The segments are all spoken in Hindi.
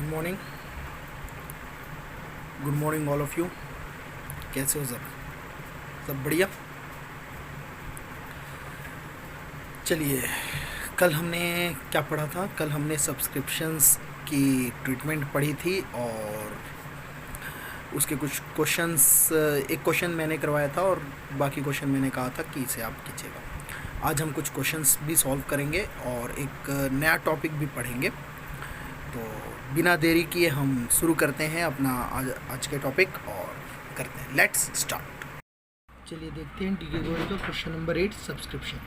Morning good morning all of you. कैसे हो सब? सब बढ़िया। चलिए, कल हमने क्या पढ़ा था? कल हमने सब्सक्रिप्शंस की ट्रीटमेंट पढ़ी थी और उसके कुछ क्वेश्चंस, एक क्वेश्चन मैंने करवाया था और बाकी क्वेश्चन मैंने कहा था कि इसे आप कीजिएगा। आज हम कुछ क्वेश्चंस भी सॉल्व करेंगे और एक नया टॉपिक भी पढ़ेंगे। तो बिना देरी किए हम शुरू करते हैं अपना आज के टॉपिक और करते हैं। Let's start. चलिए देखते हैं डीके गोयल का question number 8, subscription.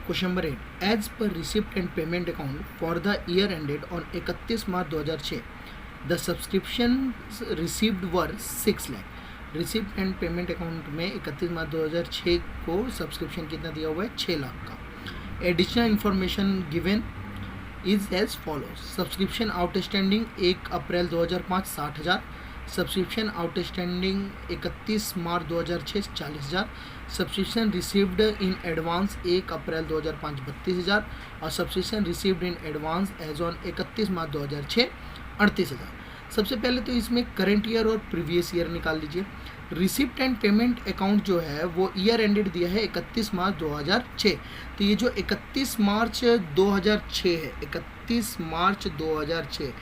Question number 8, as per receipt and payment account for the year ended on 31 March 2006 the subscription received were 6 lakh. Receipt and payment account में 31 मार्च 2006 को सब्सक्रिप्शन कितना दिया हुआ है? 6 लाख का। Additional information given is as follows. Subscription outstanding 1 April 2005 60,000। Subscription outstanding 31 March 2006 40,000। Subscription received in advance 1 April 2005 32,000 और subscription received in advance as on 31 March 2006 38,000। सबसे पहले तो इसमें करंट ईयर और प्रीवियस ईयर निकाल लीजिए। रिसिप्ट एंड पेमेंट अकाउंट जो है वो ईयर एंडेड दिया है 31 मार्च 2006। तो ये जो 31 मार्च 2006 है, 31 मार्च 2006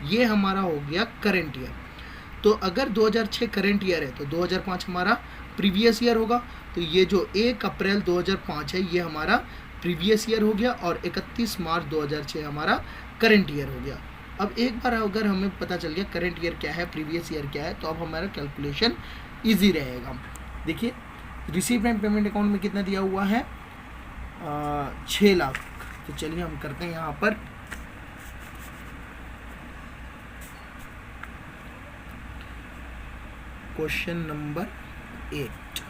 ये हमारा हो गया करंट ईयर। तो अगर 2006 करंट ईयर है तो 2005 हमारा प्रीवियस ईयर होगा। तो ये जो 1 अप्रैल 2005 है ये हमारा प्रीवियस ईयर हो गया और 31 मार्च 2006 हमारा करंट ईयर हो गया। अब एक बार अगर हमें पता चल गया करंट ईयर क्या है, प्रीवियस ईयर क्या है, तो अब हमारा कैलकुलेशन ईजी रहेगा। देखिए, रिसीप्ट एंड पेमेंट अकाउंट में कितना दिया हुआ है? 6 लाख। तो चलिए हम करते हैं यहाँ पर question number 8।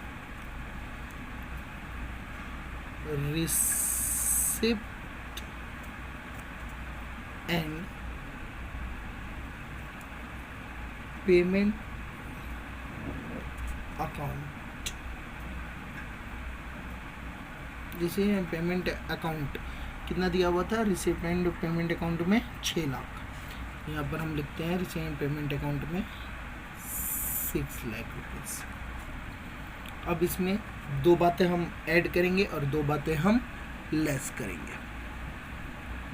Receipt and payment account. जैसे पेमेंट अकाउंट कितना दिया हुआ था? रिसिप्ट एंड पेमेंट अकाउंट में 6 लाख। यहाँ पर हम लिखते हैं रिसिप्ट एंड पेमेंट अकाउंट में 6 लाख रुपीज़। अब इसमें दो बातें हम ऐड करेंगे और दो बातें हम लेस करेंगे।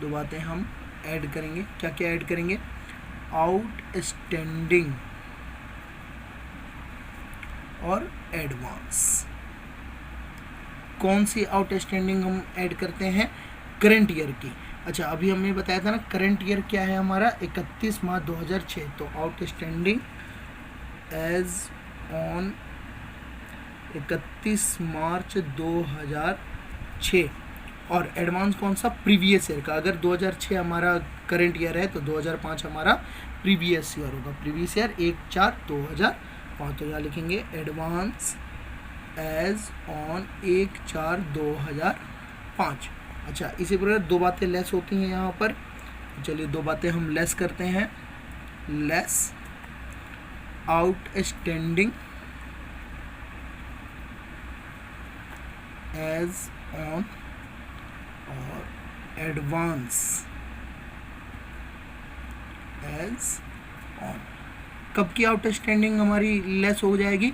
दो बातें हम ऐड करेंगे। क्या क्या ऐड करेंगे? आउटस्टैंडिंग और एडवांस। कौन सी आउटस्टैंडिंग हम ऐड करते हैं? करंट ईयर की। अच्छा, अभी हमने बताया था ना करंट ईयर क्या है हमारा? 31 मार्च 2006। तो आउटस्टैंडिंग एज ऑन 31 मार्च 2006 और एडवांस कौन सा? प्रीवियस ईयर का। अगर 2006 हमारा करंट ईयर है तो 2005 हमारा प्रीवियस ईयर होगा। Previous year 1/4/2005। तो यहाँ लिखेंगे एडवांस एज ऑन 1/4/2005। अच्छा, इसी प्रकार दो बातें लेस होती हैं यहाँ पर। चलिए दो बातें हम लेस करते हैं। लेस आउटस्टैंडिंग एज ऑन और एडवांस एज ऑन। कब की आउटस्टैंडिंग हमारी लेस हो जाएगी?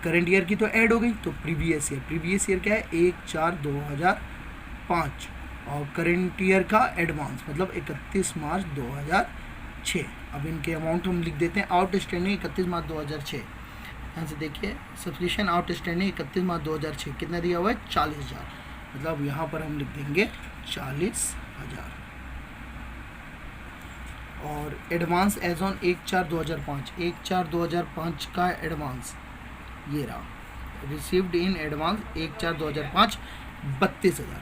करंट ईयर की तो ऐड हो गई, तो प्रीवियस ईयर। प्रीवियस ईयर क्या है? 1/4/2005 और करंट ईयर का एडवांस मतलब 31 मार्च 2006। अब इनके अमाउंट हम लिख देते हैं। Outstanding 31 March 2006। यहाँ से देखिए, सब्सक्रिप्शन आउटस्टैंडिंग 31 मार्च 2006 कितना दिया हुआ है? 40,000। मतलब यहाँ पर हम लिख देंगे 40,000। और एडवांस एज ऑन 1/4/2005। 1/4/2005 का एडवांस ये रहा। Received in advance 1/4/2005 32,000।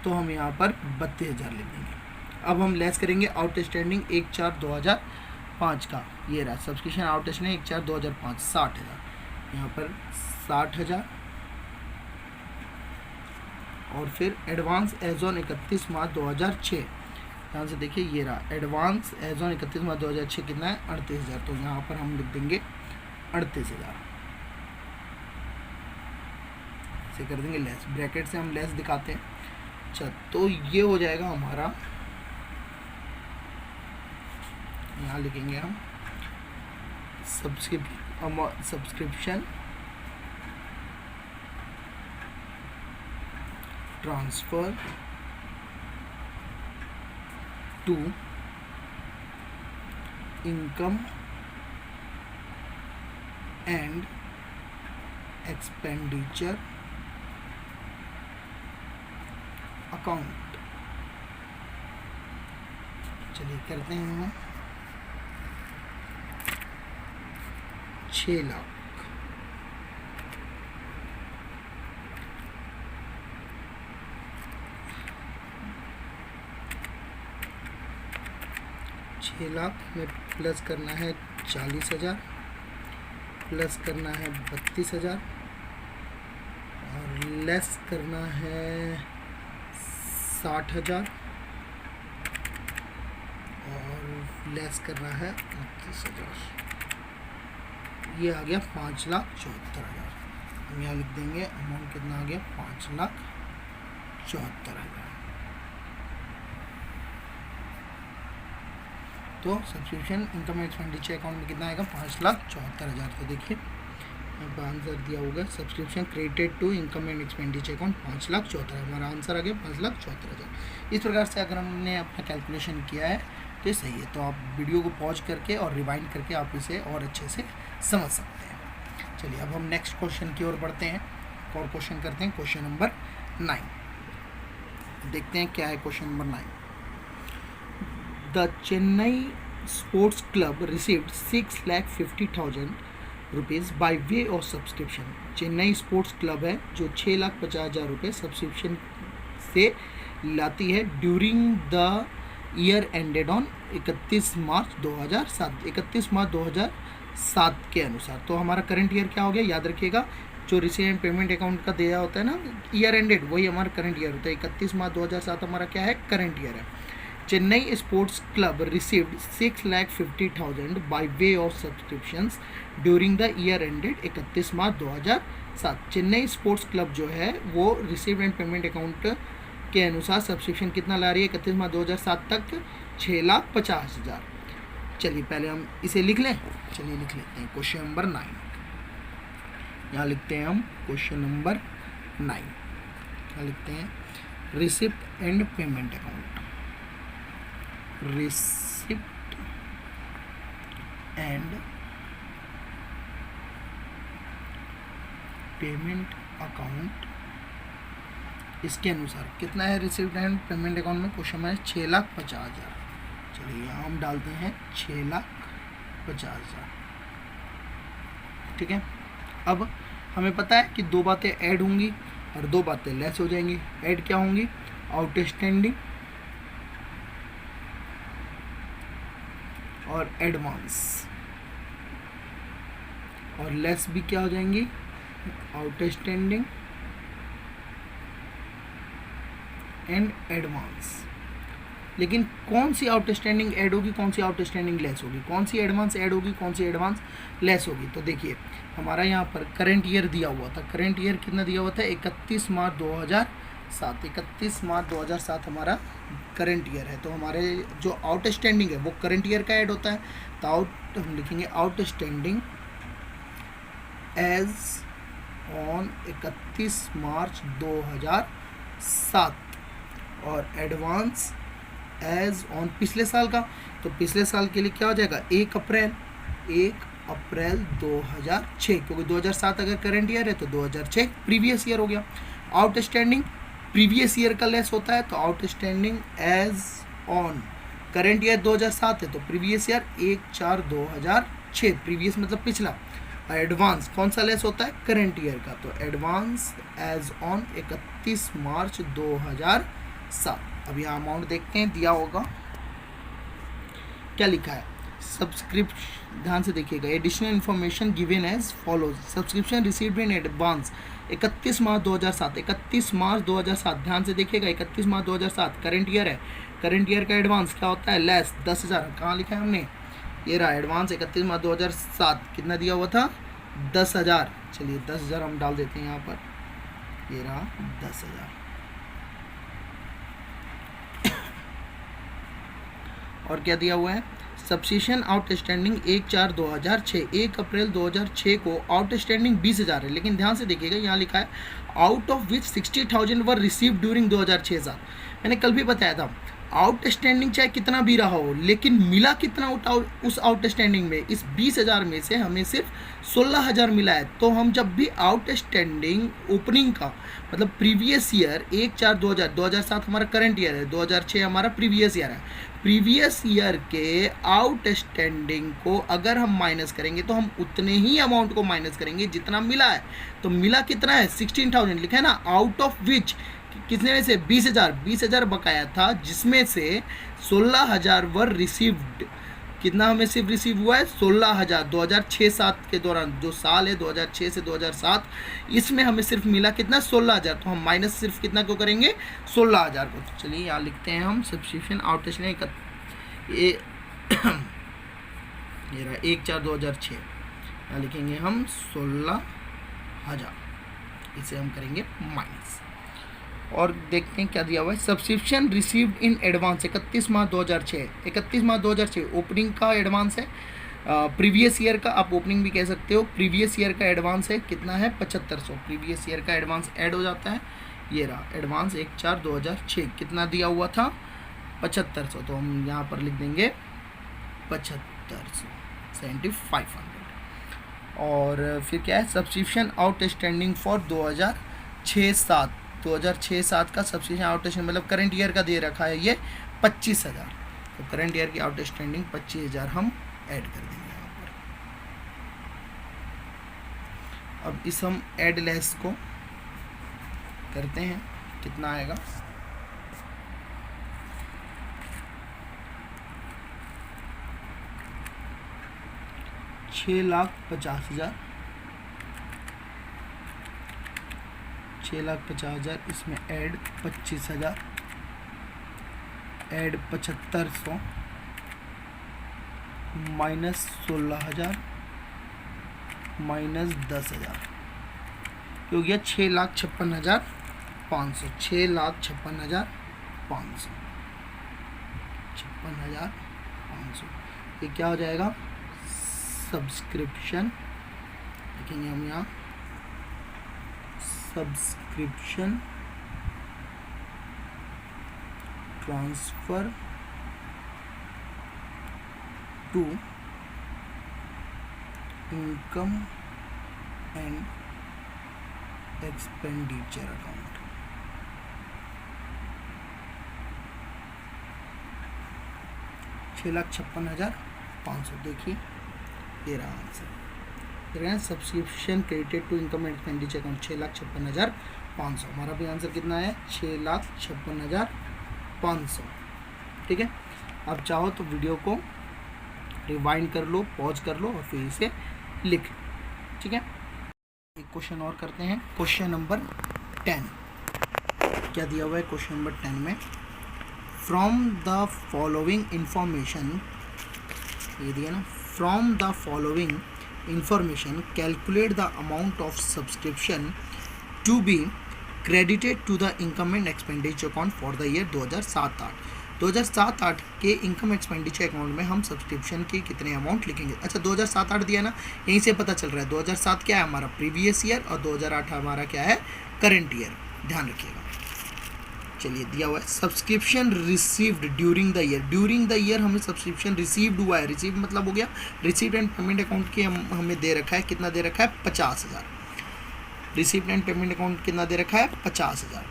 तो हम यहाँ पर 32,000 लिख देंगे। अब हम लेस करेंगे आउटस्टैंडिंग 1/4/2005 का। ये रहा सब्सक्रिप्शन आउटस्टैंडिंग 1/4/2005 60,000। यहाँ पर 60,000 और फिर एडवांस एज ऑन 31 मार्च 2006। यहाँ से देखिए ये रहा एडवांस एज ऑन 31 मार्च 2006 कितना है? 38,000। तो यहाँ पर हम लिख देंगे 38,000 से कर देंगे लेस। ब्रैकेट से हम लेस दिखाते हैं। अच्छा, तो ये हो जाएगा हमारा यहाँ लिखेंगे हम subscription transfer to income and expenditure account. चलिए करते हैं। 6 लाख, में प्लस करना है 40,000, प्लस करना है 32,000 और लेस करना है 60,000 और लेस करना है 29,000। ये आ गया 5,74,000। हम यहाँ लिख देंगे अमाउंट कितना आ गया, 5,74,000। तो subscription income and expenditure account में कितना आएगा, 5,74,000। तो देखिए यहाँ पर आंसर दिया होगा subscription credited to income and expenditure account 5,74,000। हमारा आंसर आ गया 5,74,000। इस प्रकार से अगर हमने अपना कैलकुलेशन किया है तो ये सही है। तो आप वीडियो को पॉज करके और रिवाइंड करके आप इसे और अच्छे से समझ सकते हैं। चलिए अब हम नेक्स्ट क्वेश्चन की ओर बढ़ते हैं और क्वेश्चन करते हैं क्वेश्चन नंबर 9। देखते हैं क्या है question number 9। The Chennai sports club received 6,50,000 rupees by way of subscription. Chennai sports club है जो 6,50,000 रुपये सब्सक्रिप्शन से लाती है during the year ended on 31 March 2007। 31 March 2007 के अनुसार। तो हमारा करंट ईयर क्या हो गया, याद रखिएगा जो रिसीव एंड पेमेंट अकाउंट का दिया होता है ना ईयर एंडेड, वही हमारा करंट ईयर होता है। 31 मार्च 2007 हमारा क्या है, करंट ईयर है। Chennai sports club received 6,50,000 by way of subscriptions during the year ended 31 March 2007। Chennai sports club जो है वो रिसीव एंड पेमेंट अकाउंट के अनुसार सब्सक्रिप्शन कितना ला रही है 31 मार्च 2007 तक, 6,50,000। चलिए पहले हम इसे लिख लें। चलिए लिख लेते हैं क्वेश्चन नंबर 9। यहाँ लिखते हैं हम क्वेश्चन नंबर 9। क्या लिखते हैं, receipt and payment account. Receipt and payment account इसके अनुसार कितना है रिसिप्ट एंड पेमेंट अकाउंट में, क्वेश्चन में 6,50,000। चलिए यहाँ हम डालते हैं 6,50,000। ठीक है। अब हमें पता है कि 2 बातें ऐड होंगी और 2 बातें लेस हो जाएंगी। ऐड क्या होंगी, आउटस्टैंडिंग और एडवांस, और लेस भी क्या हो जाएंगी, आउटस्टैंडिंग एंड एडवांस। लेकिन कौन सी आउटस्टैंडिंग ऐड होगी, कौन सी आउटस्टैंडिंग लेस होगी, कौन सी एडवांस ऐड होगी, कौन सी एडवांस लेस होगी। तो देखिए हमारा यहाँ पर करंट ईयर दिया हुआ था। करंट ईयर कितना दिया हुआ था, 31 मार्च 2007। 31 मार्च 2007 हमारा करंट ईयर है। तो हमारे जो आउटस्टैंडिंग है वो करंट ईयर का ऐड होता है। तो हम लिखेंगे आउटस्टैंडिंग एज ऑन 31 मार्च 2007 और एडवांस एज ऑन पिछले साल का। तो पिछले साल के लिए क्या हो जाएगा, 1 अप्रैल 2006, क्योंकि 2007 अगर करंट ईयर है तो 2006 प्रीवियस ईयर हो गया। आउटस्टैंडिंग प्रीवियस ईयर का लेस होता है, तो outstanding as on current year 2007 है तो प्रीवियस ईयर 1/4/2006, प्रीवियस मतलब पिछला। एडवांस कौन सा लेस होता है, करंट ईयर का। तो एडवांस एज ऑन 31 मार्च 2007। अब यहाँ अमाउंट देखते हैं, दिया होगा क्या लिखा है, सब्सक्रिप्शन, ध्यान से देखिएगा, additional information given as follows. Subscription received in advance 31 March 2007। 31 March 2007, ध्यान से देखिएगा, 31 मार्च 2007 करंट ईयर है। करंट ईयर का एडवांस क्या होता है, लेस 10,000। कहाँ लिखा है हमने, ये रहा एडवांस 31 मार्च 2007 कितना दिया हुआ था, 10,000। चलिए 10,000 हम डाल देते हैं यहाँ पर, ये रहा 10,000। और क्या दिया हुआ है, सब्सिशन आउटस्टैंडिंग 1/4/2006, 1 अप्रैल 2006 को आउटस्टैंडिंग 20,000 है, लेकिन ध्यान से देखिएगा यहाँ लिखा है out of which 60,000 were receive during 2006-7। मैंने कल भी बताया था आउटस्टैंडिंग चाहे कितना भी रहा हो, लेकिन मिला कितना उस आउटस्टैंडिंग में, इस 20,000 में से हमें सिर्फ 16,000 मिला है। तो हम जब भी आउटस्टैंडिंग ओपनिंग का मतलब प्रीवियस ईयर 1/4/2000, 2007 हमारा करंट ईयर है, 2006 हमारा प्रीवियस ईयर है, प्रीवियस ईयर के आउटस्टैंडिंग को अगर हम माइनस करेंगे तो हम उतने ही अमाउंट को माइनस करेंगे जितना मिला है। तो मिला कितना है 16,000 लिखा है ना, आउट ऑफ विच कितने में से 20,000 बकाया था, जिसमें से 16,000 वर रिसीव्ड। कितना हमें सिर्फ रिसीव हुआ है 16,000 2006-7 के दौरान, जो साल है 2006 से 2007, इसमें हमें सिर्फ मिला कितना 16,000। तो हम माइनस सिर्फ कितना को करेंगे 16,000 को। तो चलिए यहाँ लिखते हैं हम सब्सक्रिप्शन आउटस्टैंडिंग ये रहा 1/4/2006, यहाँ लिखेंगे हम 16,000, इसे हम करेंगे माइनस। और देखते हैं क्या दिया हुआ है। Subscription received in advance 31 March 2006, 31 March 2006 opening का एडवांस है, प्रीवियस ईयर का आप ओपनिंग भी कह सकते हो, प्रीवियस ईयर का एडवांस है कितना है 7500, प्रीवियस ईयर का एडवांस ऐड हो जाता है, ये रहा एडवांस 1/4/2006 कितना दिया हुआ था 7500, तो हम यहाँ पर लिख देंगे 7500 7500। और फिर क्या है सब्सक्रिप्शन आउटस्टैंडिंग फॉर 2006-7, 2006-7 का सब्सिशन आउटस्टैंडिंग मतलब करंट ईयर का दे रखा है ये 25,000, तो करंट ईयर की आउटस्टैंडिंग 25,000 हम ऐड कर देंगे यहाँ पर। अब इस हम ऐड लेस को करते हैं, कितना आएगा 6,50,000, 6,50,000 इसमें ऐड 25,000 ऐड 7500 माइनस 16,000 माइनस 10,000 हो गया 6,56,500, 6,56,500, 56,500। ये क्या हो जाएगा सब्सक्रिप्शन, देखेंगे हम यहाँ subscription transfer to income and expenditure account. $6,56,500, देखिए ये रहा answer. Subscription credited to income and expenditure account 6,56,500, हमारा भी आंसर कितना है 6,56,500। ठीक है, अब चाहो तो वीडियो को रिवाइंड कर लो, पॉज कर लो और फिर इसे लिख लो। ठीक है, एक क्वेश्चन और करते हैं, क्वेश्चन नंबर 10। क्या दिया हुआ है क्वेश्चन नंबर 10 में, फ्रॉम द फॉलोइंग इंफॉर्मेशन, ये दिया ना, from the following information calculate the amount of subscription to be credited to the income and expenditure account for the year 2007-8। 2007-8 के इनकम एक्सपेंडिचर अकाउंट में हम सब्सक्रिप्शन के कितने अमाउंट लिखेंगे। अच्छा 2007-8 दिया ना, यहीं से पता चल रहा है 2007 क्या है हमारा प्रीवियस ईयर और 2008 हमारा क्या है करंट ईयर, ध्यान रखिएगा। चलिए दिया हुआ है subscription received during the year, during the year हमें सब्सक्रिप्शन रिसीव्ड हुआ है, रिसीव मतलब हो गया रिसीव्ड एंड पेमेंट अकाउंट के हमें दे रखा है, कितना दे रखा है 50,000, रिसीव्ड एंड पेमेंट अकाउंट कितना दे रखा है 50,000।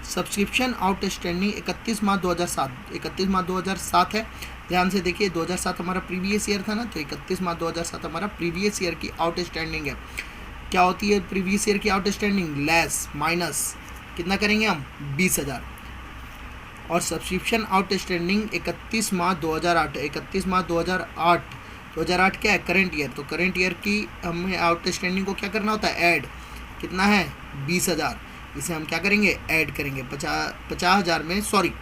सब्सक्रिप्शन आउटस्टैंडिंग 31 मार्च 2007, 31 मार्च 2007 है, ध्यान से देखिए 2007 हमारा प्रीवियस ईयर था ना, तो 31 मार्च 2007 हमारा प्रीवियस ईयर की आउटस्टैंडिंग है। क्या होती है प्रीवियस ईयर की आउटस्टैंडिंग, लेस माइनस कितना करेंगे हम 20,000। और सब्सक्रिप्शन आउटस्टैंडिंग 31 मार्च 2008, 31 मार्च 2008, 2008 क्या है करंट ईयर, तो करंट ईयर की हमें आउटस्टैंडिंग को क्या करना होता है ऐड, कितना है 20,000, इसे हम क्या करेंगे ऐड करेंगे 50,000 में, सॉरी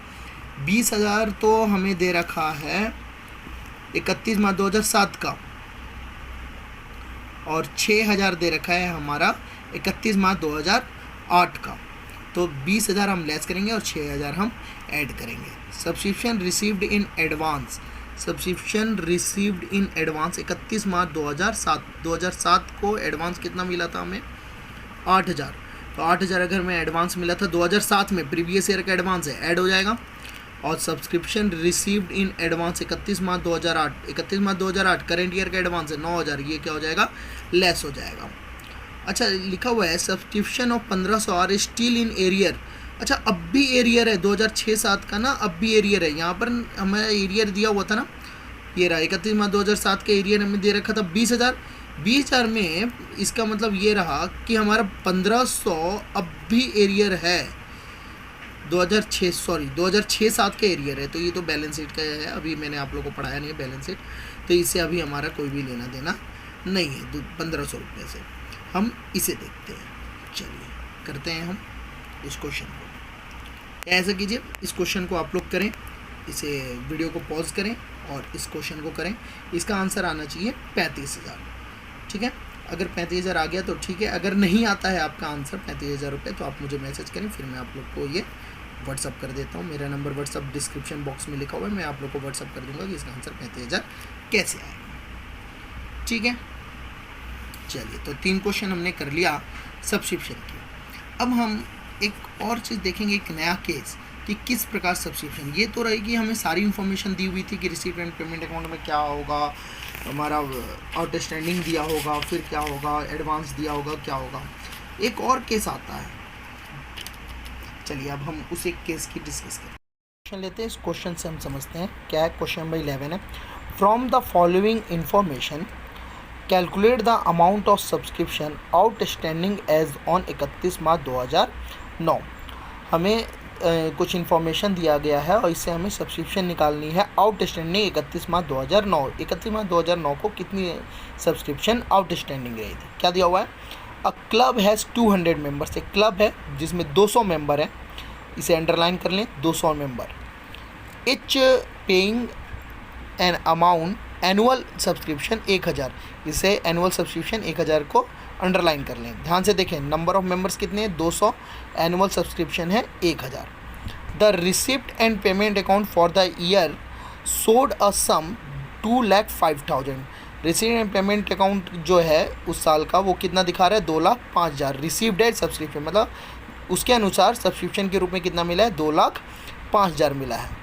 20,000 तो हमें दे रखा है 31 मार्च 2007 का और 6,000 दे रखा है हमारा 31 मार्च 2008 का, तो 20,000 हम लेस करेंगे और 6,000 हम ऐड करेंगे। Subscription received in advance, subscription received in advance 31 March 2007 को एडवांस कितना मिला था हमें? 8,000। तो 8,000 अगर मैं एडवांस मिला था 2007 में, प्रीवियस ईयर का एडवांस है, ऐड हो जाएगा। और subscription received in advance 31 March 2008 current year का एडवांस है 9,000, ये क्या हो जाएगा? लेस हो जाएगा। अच्छा, लिखा हुआ है subscription of 1500 are still in arrear. अच्छा, अब भी एरियर है 2006-7 का ना, अब भी एरियर है। यहाँ पर हमें एरियर दिया हुआ था ना, ये रहा 31 मार्च 2007 के एरियर हमें दे रखा था 20,000। 20,000 में इसका मतलब ये रहा कि हमारा 1500 अब भी एरियर है। 2006-7 का एरियर है, तो ये तो बैलेंस शीट का है, अभी मैंने आप लोगों को पढ़ाया नहीं है बैलेंस शीट, तो इससे अभी हमारा कोई भी लेना देना नहीं है 1500 रुपये से। हम इसे देखते हैं, चलिए करते हैं हम इस क्वेश्चन को। ऐसा कीजिए, इस क्वेश्चन को आप लोग करें, इसे वीडियो को पॉज करें और इस क्वेश्चन को करें। इसका आंसर आना चाहिए 35,000। ठीक है, अगर 35,000 आ गया तो ठीक है, अगर नहीं आता है आपका आंसर 35,000 रुपये तो आप मुझे मैसेज करें, फिर मैं आप लोग को ये व्हाट्सअप कर देता हूँ। मेरा नंबर व्हाट्सअप डिस्क्रिप्शन बॉक्स में लिखा हुआ है, मैं आप लोग को व्हाट्सअप कर दूँगा कि इसका आंसर 35,000 कैसे आएगा। ठीक है, चलिए, तो 3 क्वेश्चन हमने कर लिया सब्सक्रिप्शन की। अब हम एक और चीज़ देखेंगे, एक नया केस कि किस प्रकार सब्सक्रिप्शन। ये तो रहेगी, हमें सारी इन्फॉर्मेशन दी हुई थी कि रिसीट एंड पेमेंट अकाउंट में क्या होगा, हमारा आउटस्टैंडिंग दिया होगा, फिर क्या होगा, एडवांस दिया होगा, क्या होगा। एक और केस आता है, चलिए अब हम उस एक केस की डिस्कस करें। क्वेश्चन लेते हैं, इस क्वेश्चन से हम समझते हैं क्या है। क्वेश्चन नंबर 11 है, from the following information calculate the amount of subscription outstanding as on 31 March 2009। हमें कुछ इन्फॉर्मेशन दिया गया है और इससे हमें सब्सक्रिप्शन निकालनी है आउटस्टैंडिंग 31 मार्च 2009। 31 मार्च 2009 को कितनी सब्सक्रिप्शन आउटस्टैंडिंग रही थी, क्या दिया हुआ है। अ क्लब हैज़ 200 मेंबर्स, एक क्लब है जिसमें 200 मेंबर हैं, इसे अंडरलाइन कर लें, 200 member. Etch paying an amount annual subscription 1,000, इसे एनुअल सब्सक्रिप्शन 1,000 को अंडरलाइन कर लें। ध्यान से देखें, नंबर ऑफ मेंबर्स कितने हैं? 200, एनुअल सब्सक्रिप्शन है 1,000। The receipt and payment account for the year सोड अ सम 2,05,000। रिसिप्ट एंड पेमेंट अकाउंट जो है उस साल का वो कितना दिखा रहा है? 2,05,000। रिसीव्ड है सब्सक्रिप्शन, मतलब उसके अनुसार सब्सक्रिप्शन के रूप में कितना मिला है? 2,05,000 मिला है।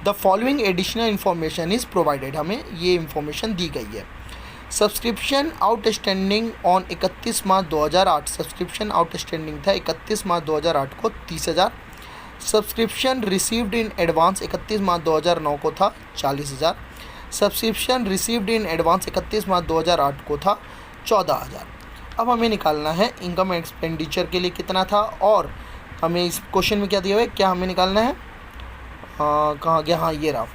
The following additional information is provided, हमें ये इन्फॉर्मेशन दी गई है। Subscription outstanding on 31 March 2008, subscription outstanding था 31 मार्च 2008 को 30,000। Subscription received in advance 31 March 2009 को था 40,000। सब्सक्रिप्शन रिसीव्ड इन एडवांस 31 मार्च 2008 को था 14,000। अब हमें निकालना है इनकम एक्सपेंडिचर के लिए कितना था, और हमें इस क्वेश्चन में क्या दिया हुआ है, क्या हमें निकालना है, कहाँ गया, हाँ ये रहा,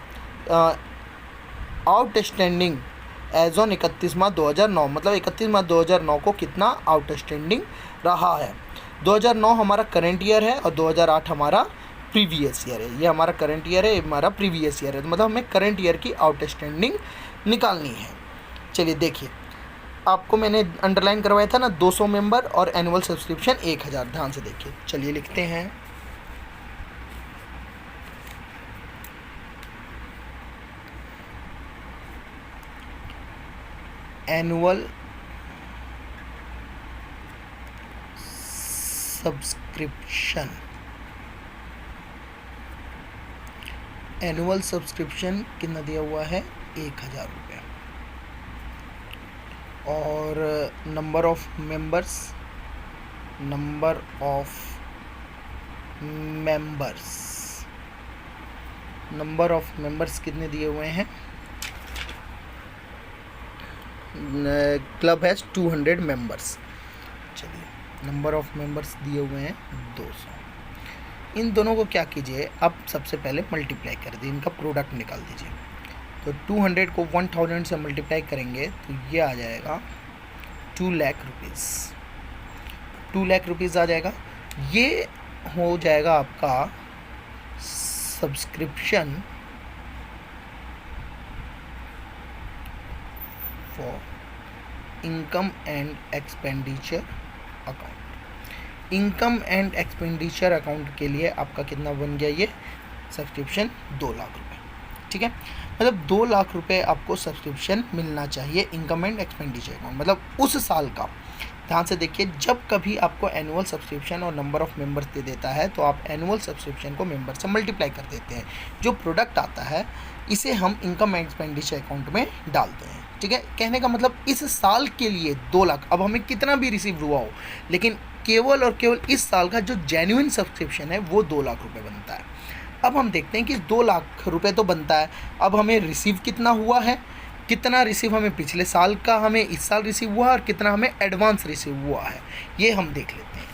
आउटस्टैंडिंग एज ऑन 31 मार्च 2009, मतलब 31 मार्च 2009 को कितना आउटस्टैंडिंग रहा है। 2009 हमारा करंट ईयर है और 2008 हमारा प्रीवियस ईयर है। ये हमारा करंट ईयर है, ये हमारा प्रीवियस ईयर है, तो मतलब हमें करंट ईयर की आउटस्टैंडिंग निकालनी है। चलिए देखिए, आपको मैंने अंडरलाइन करवाया था ना 200 मेंबर और एनुअल सब्सक्रिप्शन 1,000। ध्यान से देखिए, चलिए लिखते हैं, एनुअल सब्सक्रिप्शन, एनुअल सब्सक्रिप्शन कितना दिया हुआ है? 1,000 रुपये। और number of members, number of members कितने दिए हुए हैं? Club has 200 members. चलिए, नंबर ऑफ मेंबर्स दिए हुए हैं 200। इन दोनों को क्या कीजिए, अब सबसे पहले मल्टीप्लाई कर दीजिए, इनका प्रोडक्ट निकाल दीजिए। तो 200 को 1000 से मल्टीप्लाई करेंगे तो ये आ जाएगा 2 लाख रुपीज़। 2 लाख रुपीज़ आ जाएगा। ये हो जाएगा आपका subscription for income and expenditure account. Income and expenditure account के लिए आपका कितना बन गया? ये सब्सक्रिप्शन 2 लाख रुपए। ठीक है, मतलब 2 लाख रुपए आपको सब्सक्रिप्शन मिलना चाहिए इनकम एंड एक्सपेंडिचर अकाउंट, मतलब उस साल का। ध्यान से देखिए, जब कभी आपको एनुअल सब्सक्रिप्शन और नंबर ऑफ़ मेंबर्स दे देता है तो आप एनुअल सब्सक्रिप्शन को मेंबर से मल्टीप्लाई कर देते हैं। जो प्रोडक्ट आता है इसे हम इनकम एंड एक्सपेंडिचर अकाउंट में डालते हैं। ठीक है, कहने का मतलब इस साल के लिए 2 लाख, अब हमें कितना भी रिसीव हुआ हो, लेकिन केवल और केवल इस साल का जो जेन्युइन सब्सक्रिप्शन है वो 2 लाख रुपये बनता है। अब हम देखते हैं कि 2 लाख रुपये तो बनता है, अब हमें रिसीव कितना हुआ है, कितना रिसीव हमें पिछले साल का हमें इस साल रिसीव हुआ और कितना हमें एडवांस रिसीव हुआ है, ये हम देख लेते हैं।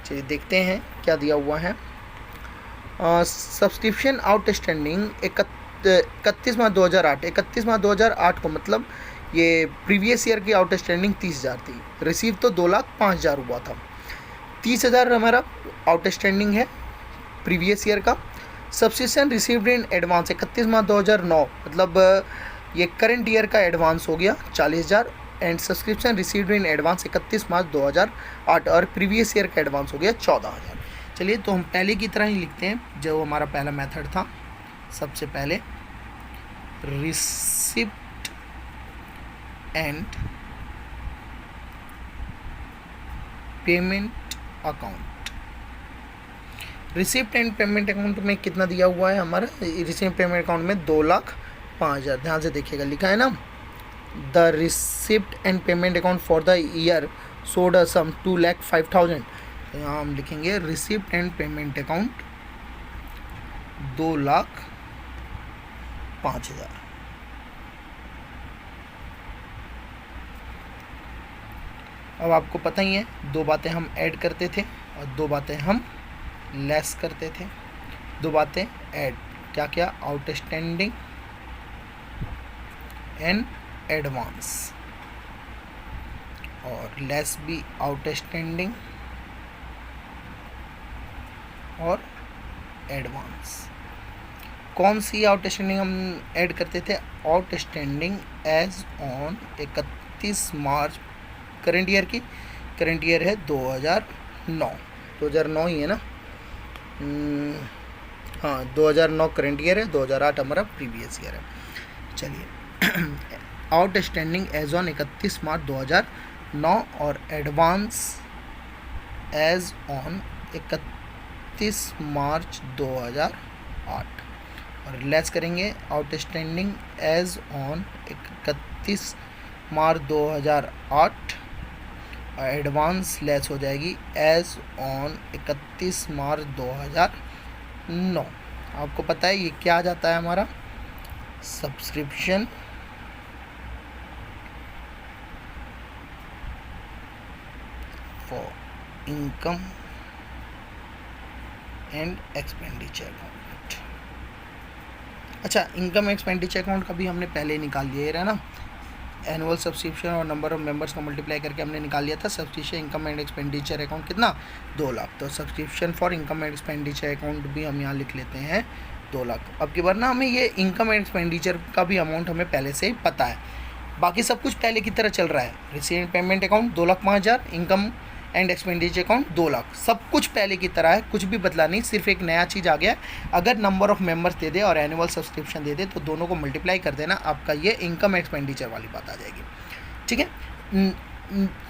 चलिए देखते हैं क्या दिया हुआ है। सब्सक्रिप्शन आउटस्टैंडिंग 31 मार्च 2008, 31 मार्च 2008 को मतलब ये प्रीवियस ईयर की आउटस्टैंडिंग 30,000 थी, रिसीव तो 2,05,000 हुआ था। 30,000 हमारा आउटस्टैंडिंग है प्रीवियस ईयर का। Subscription received in advance 31 March 2009, मतलब ये करंट ईयर का एडवांस हो गया 40,000, and subscription received in advance 31 मार्च 2008 और प्रीवियस ईयर का एडवांस हो गया 14,000। चलिए तो हम पहले की तरह ही लिखते हैं जो हमारा पहला मेथड था। सबसे पहले receipt and payment account. Receipt and payment account में कितना दिया हुआ है हमारा, रिसिप्ट पेमेंट अकाउंट में 2,05,000। ध्यान से देखिएगा, लिखा है ना, the receipt and payment account for the year सोड अ सम 2,05,000। तो यहाँ हम लिखेंगे रिसिप्ट एंड पेमेंट अकाउंट 2,05,000। अब आपको पता ही है, 2 बातें हम ऐड करते थे और 2 बातें हम लेस करते थे। 2 बातें ऐड क्या क्या, आउटस्टैंडिंग एंड एडवांस, और लेस भी आउटस्टैंडिंग और एडवांस। कौन सी आउटस्टैंडिंग हम ऐड करते थे, outstanding as on 31 March current year की, करंट ईयर है 2009 ही है ना, हाँ 2009 करंट ईयर है, 2008 हमारा प्रीवियस ईयर है। चलिए आउटस्टैंडिंग एज ऑन 31 मार्च 2009 और एडवांस एज ऑन 31 मार्च 2008, और लेस करेंगे आउटस्टैंडिंग एज ऑन 31 मार्च 2008 और एडवांस लेस हो जाएगी एज ऑन 31 मार्च 2009। आपको पता है ये क्या आ जाता है हमारा, subscription for income and expenditure account. अच्छा, इनकम एक्सपेंडिचर अकाउंट का भी हमने पहले निकाल लिया, ये रहा ना, एनुअल सब्सक्रिप्शन और नंबर ऑफ मेंबर्स को मल्टीप्लाई करके हमने निकाल लिया था। Subscription income and expenditure account कितना, 2 लाख। तो subscription for income and expenditure account भी हम यहाँ लिख लेते हैं 2 लाख। अब की बार ना हमें ये इनकम एंड एक्सपेंडिचर का भी अमाउंट हमें पहले से ही पता है, बाकी सब कुछ पहले की तरह चल रहा है। Receive payment account 2,05,000, income and expenditure account 2 lakh, सब कुछ पहले की तरह है, कुछ भी बदला नहीं, सिर्फ एक नया चीज़ आ गया। अगर नंबर ऑफ मेंबर्स दे दे और एनुअल सब्सक्रिप्शन दे दे तो दोनों को मल्टीप्लाई कर देना, आपका ये इनकम एक्सपेंडिचर वाली बात आ जाएगी। ठीक है,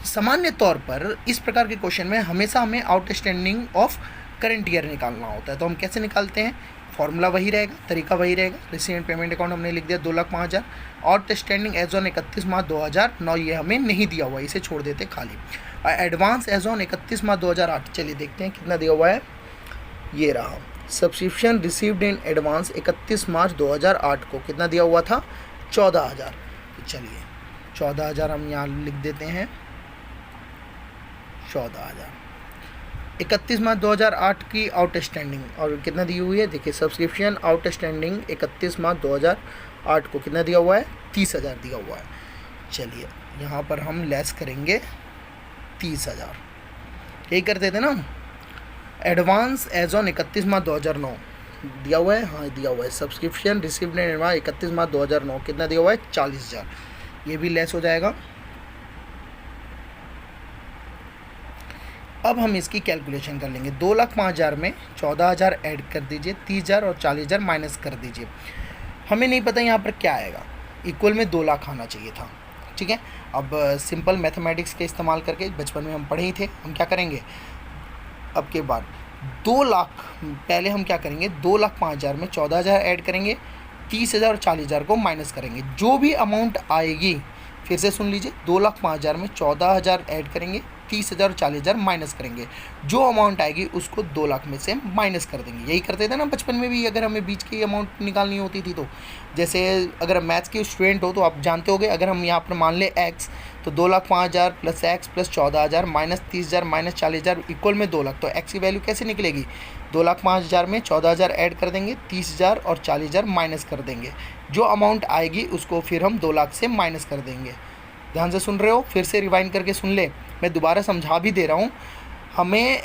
सामान्य तौर पर इस प्रकार के क्वेश्चन में हमेशा हमें आउटस्टैंडिंग ऑफ करंट ईयर निकालना होता है। तो हम कैसे निकालते हैं, फॉर्मूला वही रहेगा, तरीका वही रहेगा। रिसीव एंड पेमेंट अकाउंट हमने लिख दिया 2,05,000, आउटस्टैंडिंग एज ऑन 31 मार्च 2009 ये हमें नहीं दिया हुआ, इसे छोड़ देते खाली। और एडवांस एज ऑन 31 मार्च 2008, चलिए देखते हैं कितना दिया हुआ है, ये रहा। सब्सक्रिप्शन रिसीव्ड इन एडवांस 31 मार्च 2008 को कितना दिया हुआ था, 14,000। तो चलिए 14,000 हम यहाँ लिख देते हैं, 14,000। 31 मार्च 2008 की आउटस्टैंडिंग और कितना दी हुई है, देखिए सब्सक्रिप्शन आउटस्टैंडिंग 31 मार्च 2008 को कितना दिया हुआ है, 30,000 दिया हुआ है। चलिए यहाँ पर हम लेस करेंगे 30,000, यही करते थे ना। एडवांस एज ऑन 31 मार्च 2009 दिया हुआ है, हाँ दिया हुआ है। Subscription received in advance 31 March 2009 कितना दिया हुआ है, 40,000, ये भी लेस हो जाएगा। अब हम इसकी कैलकुलेशन कर लेंगे। 2,05,000 में 14,000 ऐड कर दीजिए, 30,000 और 40,000 माइनस कर दीजिए। हमें नहीं पता यहाँ पर क्या आएगा, इक्वल में 2 लाख आना चाहिए था। ठीक है, अब सिंपल मैथमेटिक्स के इस्तेमाल करके बचपन में हम पढ़े ही थे, हम क्या करेंगे अब के बाद 2 लाख, पहले हम क्या करेंगे 2,05,000 में 14,000 ऐड करेंगे, 30,000 और 40,000 को माइनस करेंगे। जो भी अमाउंट आएगी, फिर से सुन लीजिए, 2,05,000 में 14,000 ऐड करेंगे, 30,000 और 40,000 माइनस करेंगे। जो अमाउंट आएगी उसको 2 लाख में से माइनस कर देंगे। यही करते थे ना बचपन में भी, अगर हमें बीच की अमाउंट निकालनी होती थी तो। जैसे अगर मैथ्स के स्टूडेंट हो तो आप जानते होगे, अगर हम यहाँ पर मान ले एक्स, तो 2,05,000 plus x plus 14,000 minus 30,000 minus 40,000 equal में 2 लाख। तो एक्स की वैल्यू कैसे निकलेगी, 2,05,000 में 14,000 ऐड कर देंगे, 30,000 और 40,000 माइनस कर देंगे। जो अमाउंट आएगी उसको फिर हम 2 लाख से माइनस कर देंगे। ध्यान से सुन रहे हो, फिर से रिवाइंड करके सुन ले, मैं दोबारा समझा भी दे रहा हूँ। हमें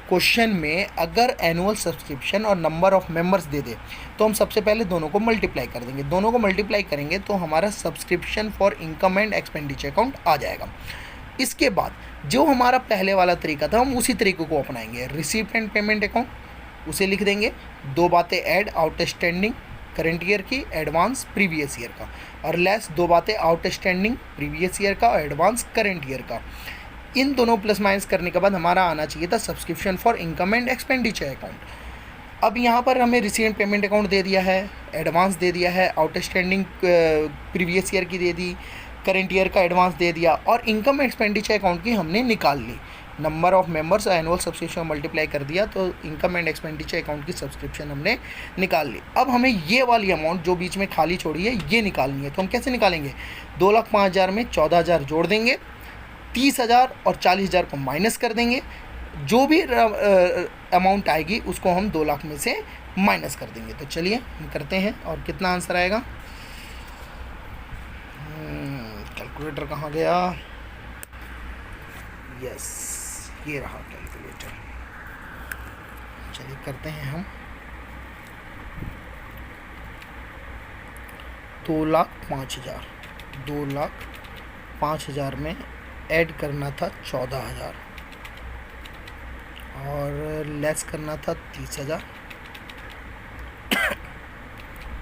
क्वेश्चन में अगर एनुअल सब्सक्रिप्शन और नंबर ऑफ मेंबर्स दे दे तो हम सबसे पहले दोनों को मल्टीप्लाई कर देंगे। दोनों को मल्टीप्लाई करेंगे तो हमारा subscription for income and expenditure account आ जाएगा। इसके बाद जो हमारा पहले वाला तरीका था हम उसी तरीके को अपनाएंगे। रिसीप्ट एंड पेमेंट अकाउंट, उसे लिख देंगे, 2 बातें ऐड, आउटस्टैंडिंग करंट ईयर की, एडवांस प्रीवियस ईयर का, और लेस 2 बातें आउटस्टैंडिंग प्रीवियस ईयर का और एडवांस करंट ईयर का। इन दोनों प्लस माइनस करने के बाद हमारा आना चाहिए था subscription for income and expenditure account. अब यहाँ पर हमें रिसीव्ड पेमेंट अकाउंट दे दिया है, एडवांस दे दिया है, आउटस्टैंडिंग प्रीवियस ईयर की दे दी, करंट ईयर का एडवांस दे दिया, और इनकम एक्सपेंडिचर अकाउंट की हमने निकाल ली। Number of members annual subscription multiply कर दिया तो इनकम एंड एक्सपेंडिचर अकाउंट की सब्सक्रिप्शन हमने निकाल ली। अब हमें ये वाली अमाउंट जो बीच में खाली छोड़ी है ये निकालनी है। तो हम कैसे निकालेंगे, 2,05,000 में 14,000 जोड़ देंगे, 30,000 और 40,000 को माइनस कर देंगे। जो भी अमाउंट आएगी उसको हम 2 लाख में से माइनस कर देंगे। तो चलिए हम करते हैं, और कितना आंसर आएगा, कैलकुलेटर कहाँ गया, यस ये रहा कैलकुलेटर। चलिए करते हैं हम, 2,05,000, 2,05,000 में ऐड करना था 14,000 और लेस करना था 30,000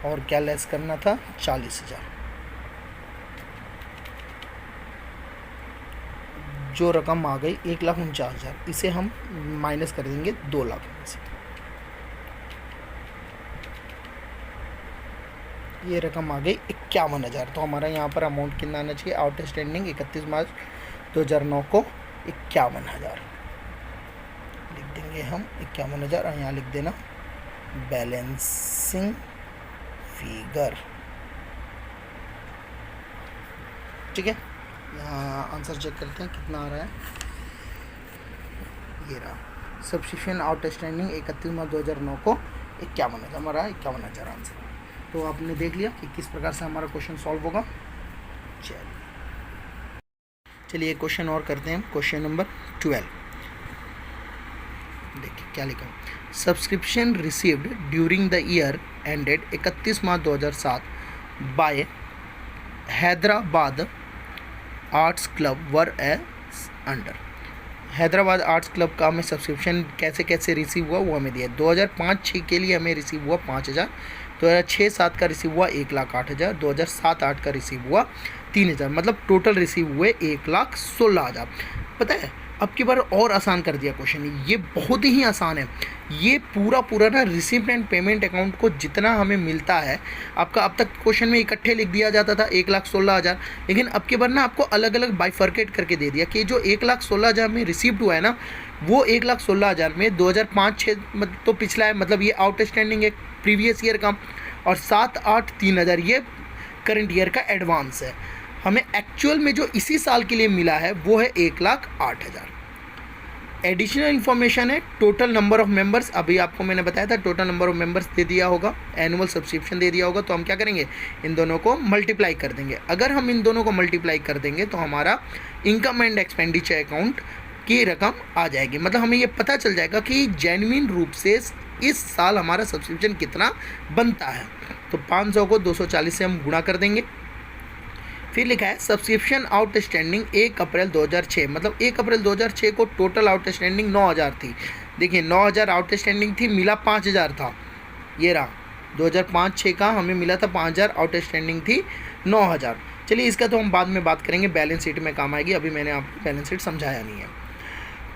और क्या लेस करना था 40,000। जो रकम आ गई 1,49,000, इसे हम माइनस कर देंगे 2 लाख में से। ये रकम आ गई 51,000। तो हमारा यहाँ पर अमाउंट कितना आना चाहिए, आउटस्टैंडिंग 31 मार्च 2009 को 51,000 लिख देंगे हम, 51,000, और यहाँ लिख देना बैलेंसिंग फिगर। ठीक है, यहाँ आंसर चेक करते हैं कितना आ रहा है। ये रहा सब्सक्रिप्शन आउटस्टैंडिंग 31 मार्च 2009 को 51,000, हमारा 51,000 आंसर। तो आपने देख लिया कि किस प्रकार से हमारा क्वेश्चन सॉल्व होगा। चलिए एक क्वेश्चन और करते हैं, क्वेश्चन नंबर 12। देखिए क्या लिखा, subscription received during the year ended 31 March 2007 by Hyderabad arts club were as under. Hyderabad arts club का हमें सब्सक्रिप्शन कैसे कैसे रिसीव हुआ वो हमें दिया। 2005-06 के लिए हमें रिसीव हुआ 5,000, 2006-07 का रिसीव हुआ 1,08,000, 2007-08 का रिसीव हुआ 3,000, मतलब टोटल रिसीव हुए 1,16,000। पता है अब की बार और आसान कर दिया क्वेश्चन, ये बहुत ही आसान है। ये पूरा ना रिसीप्ट एंड पेमेंट अकाउंट को जितना हमें मिलता है, आपका अब तक क्वेश्चन में इकट्ठे लिख दिया जाता था 1,16,000, लेकिन अब की बार ना आपको अलग अलग बाइफर्केट करके दे दिया कि जो 1,16,000 में रिसीप्ट हुआ है ना, वो 1,16,000 में 2005-06 तो पिछला है, मतलब ये आउटस्टैंडिंग है प्रीवियस ईयर का, और 7-8 3,000 ये करंट ईयर का एडवांस है। हमें एक्चुअल में जो इसी साल के लिए मिला है वो है 1,08,000। एडिशनल इन्फॉर्मेशन है टोटल नंबर ऑफ मेंबर्स, अभी आपको मैंने बताया था टोटल नंबर ऑफ मेंबर्स दे दिया होगा, एनुअल सब्सक्रिप्शन दे दिया होगा, तो हम क्या करेंगे इन दोनों को मल्टीप्लाई कर देंगे। अगर हम इन दोनों को मल्टीप्लाई कर देंगे तो हमारा इनकम एंड एक्सपेंडिचर अकाउंट की रकम आ जाएगी, मतलब हमें ये पता चल जाएगा कि जेन्युइन रूप से इस साल हमारा सब्सक्रिप्शन कितना बनता है। तो 500 को 240 से हम गुणा कर देंगे। फिर लिखा है सब्सक्रिप्शन आउटस्टैंडिंग 1 अप्रैल 2006, मतलब 1 अप्रैल 2006 को टोटल आउटस्टैंडिंग 9,000 थी। देखिए 9,000 आउटस्टैंडिंग थी, मिला 5,000 था, ये रहा 2005-6 का हमें मिला था 5000, आउटस्टैंडिंग थी 9000। चलिए इसका तो हम बाद में बात करेंगे, बैलेंस शीट में काम आएगी, अभी मैंने आपको बैलेंस शीट समझाया नहीं है।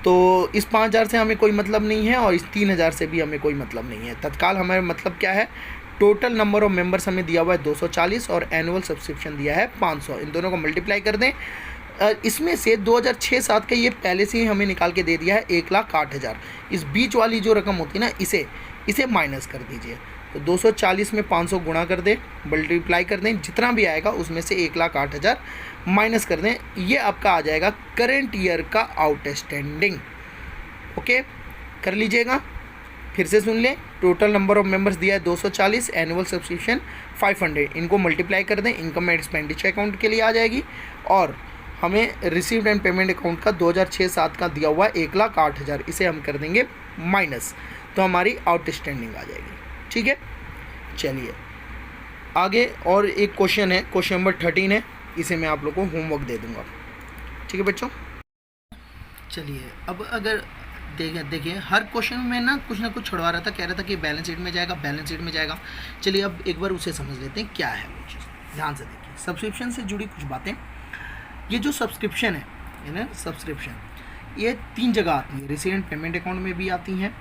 तो इस 5000 से हमें कोई मतलब नहीं है और इस 3000 से भी हमें कोई मतलब नहीं है। तत्काल हमारा मतलब क्या है, टोटल नंबर ऑफ मेंबर्स हमें दिया हुआ है 240 और एनुअल सब्सक्रिप्शन दिया है 500। इन दोनों को मल्टीप्लाई कर दें। इसमें से 2006-07 का ये पहले से ही हमें निकाल के दे दिया है 1,08,000। इस बीच वाली जो रकम होती है ना, इसे माइनस कर दीजिए। तो 240 में 500 गुणा कर दें, मल्टीप्लाई कर दें, जितना भी आएगा उसमें से 1,08,000 माइनस कर दें। ये आपका आ जाएगा करंट ईयर का आउटस्टैंडिंग। ओके, कर लीजिएगा, फिर से सुन लें। टोटल नंबर ऑफ मेंबर्स दिया है 240, एनुअल सब्सक्रिप्शन 500। इनको मल्टीप्लाई कर दें, इनकम एंड एक्सपेंडिचर अकाउंट के लिए आ जाएगी। और हमें रिसीव्ड एंड पेमेंट अकाउंट का 2006-07 का दिया हुआ है 1,08,000, इसे हम कर देंगे माइनस, तो हमारी आउटस्टैंडिंग आ जाएगी। ठीक है, चलिए आगे और एक क्वेश्चन है, क्वेश्चन नंबर 13 है, इसे मैं आप लोग को होमवर्क दे दूंगा। ठीक है बच्चों, चलिए अब अगर देखिए हर क्वेश्चन में ना कुछ छुड़वा रहा था, कह रहा था कि बैलेंस शीट में जाएगा, बैलेंस शीट में जाएगा। चलिए अब एक बार उसे समझ लेते हैं क्या है वो चीज़। ध्यान से देखिए, सब्सक्रिप्शन से जुड़ी कुछ बातें। ये जो सब्सक्रिप्शन है ना, सब्सक्रिप्शन ये 3 जगह आती है, रिसीव एंड पेमेंट अकाउंट में भी आती हैं,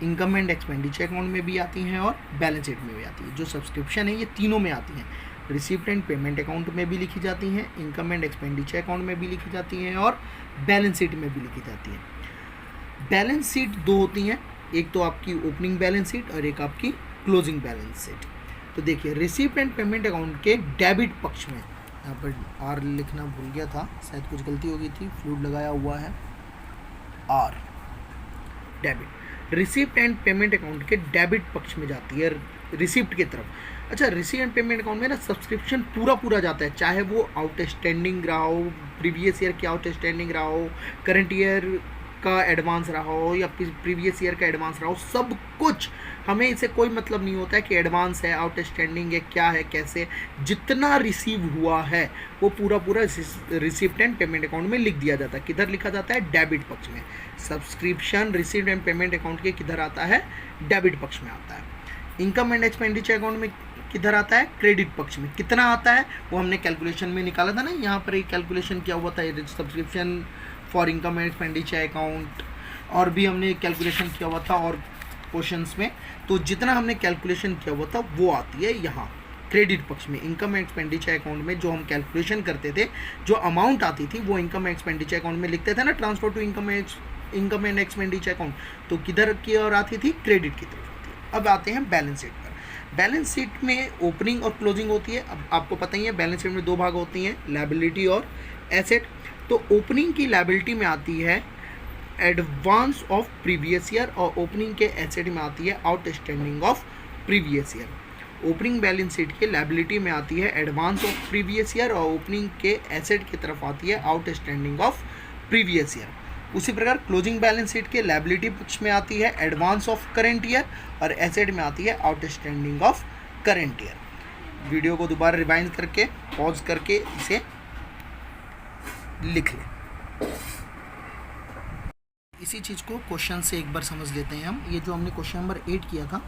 इनकम एंड एक्सपेंडिचर अकाउंट में भी आती हैं और बैलेंस शीट में भी आती है। जो सब्सक्रिप्शन है ये तीनों में आती हैं, रिसीप्ट एंड पेमेंट अकाउंट में भी लिखी जाती हैं, इनकम एंड एक्सपेंडिचर अकाउंट में भी लिखी जाती हैं और बैलेंस शीट में भी लिखी जाती हैं। बैलेंस शीट 2 होती हैं, एक तो आपकी ओपनिंग बैलेंस शीट और एक आपकी क्लोजिंग बैलेंस शीट। तो देखिए रिसीप्ट एंड पेमेंट अकाउंट के डेबिट पक्ष में, यहाँ पर आर लिखना भूल गया था, शायद कुछ गलती हो गई थी, फ्लूड लगाया हुआ है, are debit. Receipt and payment account के डेबिट पक्ष में जाती है, रिसिप्ट की तरफ। अच्छा, रिसीप्ट एंड पेमेंट अकाउंट में ना सब्सक्रिप्शन पूरा जाता है, चाहे वो आउटस्टैंडिंग रहा हो, प्रीवियस ईयर की आउटस्टैंडिंग रहा हो, करंट ईयर का एडवांस रहा हो या प्रीवियस ईयर का एडवांस रहा हो, सब कुछ। हमें इससे कोई मतलब नहीं होता है कि एडवांस है, आउटस्टैंडिंग है, क्या है, कैसे। जितना रिसीव हुआ है वो पूरा रिसिप्ट एंड पेमेंट अकाउंट में लिख दिया जाता है। किधर लिखा जाता है? डेबिट पक्ष में। Subscription receipt and payment account के किधर आता है? डेबिट पक्ष में आता है। इनकम एंड एक्सपेंडिचर अकाउंट में किधर आता है? क्रेडिट पक्ष में। कितना आता है वो हमने कैलकुलेशन में निकाला था ना, यहाँ पर एक कैलकुलेशन किया हुआ था, subscription for income and expenditure account, और भी हमने कैलकुलेशन किया हुआ था और क्वेश्चंस में। तो जितना हमने कैलकुलेशन किया हुआ था वो आती है यहाँ क्रेडिट पक्ष में। इनकम एंड एक्सपेंडिचर अकाउंट में जो हम कैलकुलेशन करते थे, जो अमाउंट आती थी वो इनकम एंड एक्सपेंडिचर अकाउंट में लिखते थे ना, transfer to income and expenditure account, तो किधर की ओर आती थी? क्रेडिट की तरफ आती है। अब आते हैं बैलेंस शीट पर। बैलेंस शीट में ओपनिंग और क्लोजिंग होती है। अब आपको पता ही है बैलेंस शीट में 2 भाग होती हैं, लायबिलिटी और एसेट। तो ओपनिंग की लायबिलिटी में आती है एडवांस ऑफ प्रीवियस ईयर और ओपनिंग के एसेट में आती है outstanding of previous year. Opening balance sheet के लायबिलिटी में आती है एडवांस ऑफ प्रीवियस ईयर और ओपनिंग के एसेट की तरफ आती है आउटस्टैंडिंग ऑफ प्रीवियस ईयर। उसी प्रकार क्लोजिंग बैलेंस शीट के लायबिलिटी पक्ष में आती है एडवांस ऑफ करंट ईयर और एसेट में आती है outstanding of current year. Video को दोबारा रिवाइंड करके पॉज करके इसे लिख लें। इसी चीज़ को क्वेश्चन से एक बार समझ लेते हैं हम। ये जो हमने क्वेश्चन नंबर 8 किया था,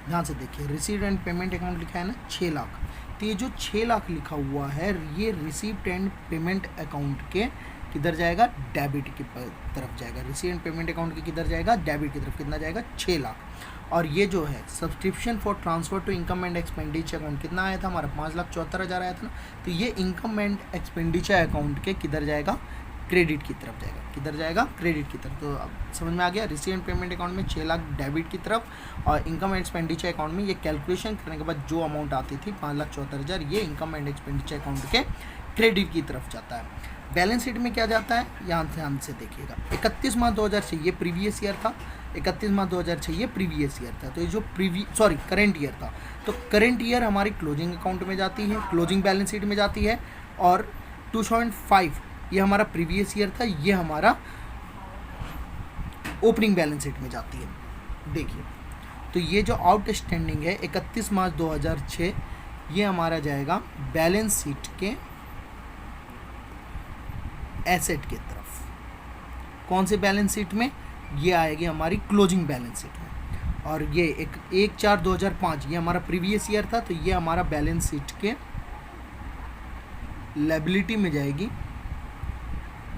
ध्यान से देखिए, रिसीव्ड एंड पेमेंट अकाउंट लिखा है ना 6 लाख। तो ये जो 6 लाख लिखा हुआ है ये रिसीव्ड एंड पेमेंट अकाउंट के किधर जाएगा? डेबिट की तरफ जाएगा। रिसीव एंड पेमेंट अकाउंट के किधर जाएगा? डेबिट की तरफ। कितना जाएगा? 6 लाख। और ये जो है subscription for transfer to income and expenditure account कितना आया था हमारा? 5,74,000 आया था ना। तो ये इनकम एंड एक्सपेंडिचर अकाउंट के किधर जाएगा? क्रेडिट की तरफ जाएगा। किधर जाएगा? क्रेडिट की तरफ। तो अब समझ में आ गया। रिसीव एंड पेमेंट अकाउंट में 6 लाख डेबिट की तरफ और इनकम एंड एक्सपेंडिचर अकाउंट में ये कैलकुलेशन करने के बाद जो अमाउंट आती थी 5,74,000, ये इनकम एंड एक्सपेंडिचर अकाउंट के क्रेडिट की तरफ जाता है। बैलेंस शीट में क्या जाता है? यहाँ ध्यान से देखिएगा। 31 मार्च 2006 ये प्रीवियस ईयर था, 31 मार्च 2006 ये प्रीवियस ईयर था। तो ये जो करंट ईयर था, तो करंट ईयर हमारी क्लोजिंग अकाउंट में जाती है, क्लोजिंग बैलेंस शीट में जाती है। और 2.5 ये हमारा प्रीवियस ईयर था, ये हमारा ओपनिंग बैलेंस शीट में जाती है। देखिए, तो ये जो आउटस्टैंडिंग है 31 मार्च 2006 ये हमारा जाएगा बैलेंस शीट के एसेट की तरफ। कौन से बैलेंस शीट में? ये आएगी हमारी क्लोजिंग बैलेंस शीट में। और ये 1/4/2005 ये हमारा प्रीवियस ईयर था, तो ये हमारा बैलेंस शीट के लायबिलिटी में जाएगी।